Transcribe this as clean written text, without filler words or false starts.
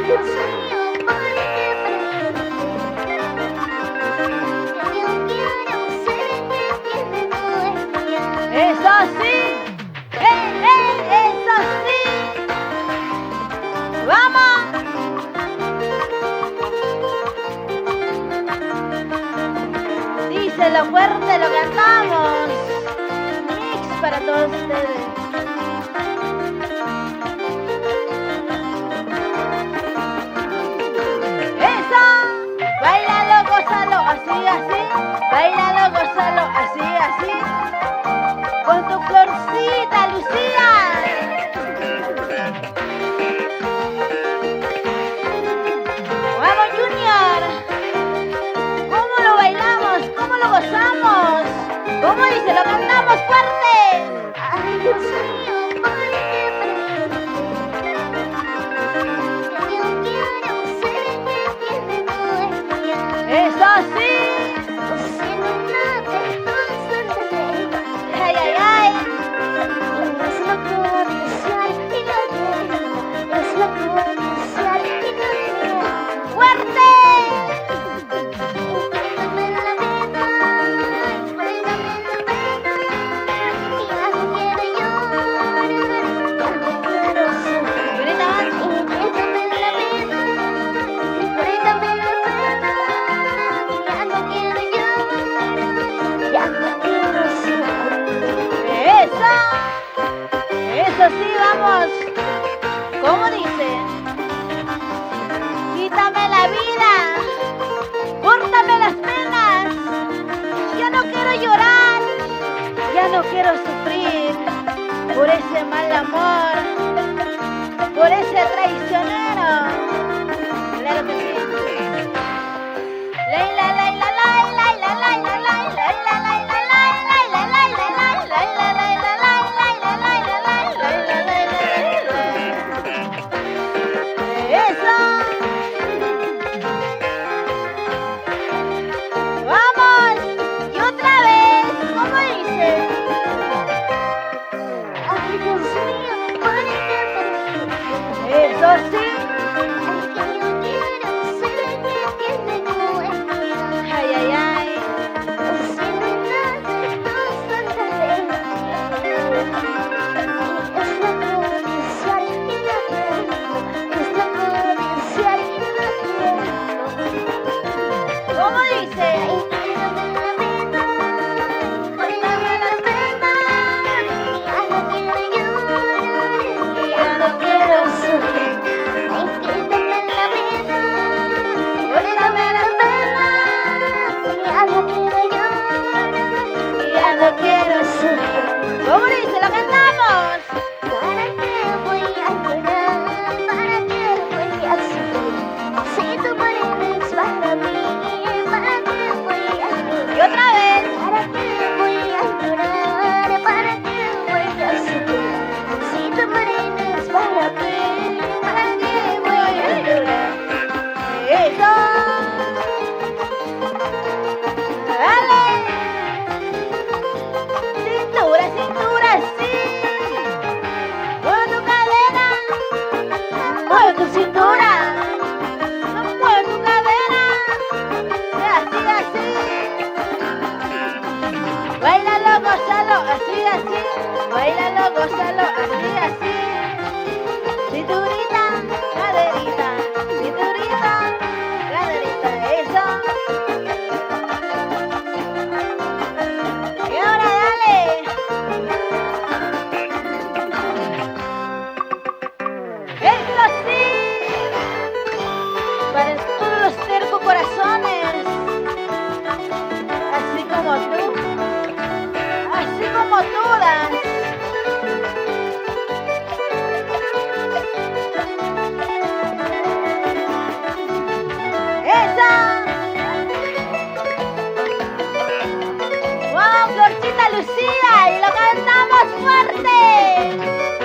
Dios mío, ¿por qué yo quiero ser quien no es mía? ¡Eso sí! ¡Eso sí! ¡Vamos! Díselo fuerte, lo cantamos. Mix para todos ustedes. ¡Eso! Báilalo, gózalo, así, así. Báilalo, gózalo, así, así. Con tu florcita, Lucía. ¡Vamos, Junior! ¿Cómo lo bailamos? ¿Cómo lo gozamos? ¿Cómo dice? ¡Lo cantamos fuerte! Ay, Dios mío, ¿por qué yo quiero ser quien no es mía? ¡Eso sí! Si no te concentras, ¡Ay, ay, ay! es lo policial y no quiero, es lo policial y no quiero. ¡Fuerte! Quítame la vida, cuéntame la pena, y ya no quiero llorar, ya no quiero sufrir. Grita más. Quítame la vida, cuéntame la pena, ya no quiero llorar, ya no quiero sufrir. ¡Eso! ¡Eso sí, vamos! ¿Cómo dice? Quítame la vida, córtame las penas. Ya no quiero llorar, ya no quiero sufrir por ese mal amor, por ese traicionero. Claro que sí. Laila, laila, laila, laila, laila, laila, laila, laila, laila, laila, laila, laila, laila, laila, ¡eso! ¡Vamos! Y otra vez, ¿cómo dice? Ay, Dios mío, ¿por qué Eso sí. es que yo quiero ser quien no es mía? Ay, ay, ay. Si no te concentraré, es lo policial y no quiero, es lo policial y no quiero. ¿Cómo dice? Quítame la vida, cuéntame la pena, ya no quiero llorar, ya no quiero sufrir. Quítame la vida, cuéntame la pena, ya no quiero llorar, Ya no quiero sufrir. ¿Cómo dice? ¡Lo cantamos! ¿para qué voy a llorar? ¿Para qué voy a sufrir? Si tú mueres para mí, ¿para qué voy a llorar? Y otra vez. ¿Para qué voy a llorar? ¿Para qué voy a sufrir? Si tú mueres para mí, ¿para qué voy a llorar? ¡Eso! ¡Dale! Cintura, cintura, sí. Mueve tu cadera. Mueve tu cintura. Mueve tu cadera. Así, así. Báilalo, gózalo, así, así. Báilalo, gózalo, así, así. Cinturita, caderita. Cinturita, caderita. Eso. Y ahora dale. Eso sí. Para todos los tercos corazones. Así como tú. Así como todas. ¡Esa! ¡Wow, Florcita Lucía! ¡Y lo cantamos fuerte!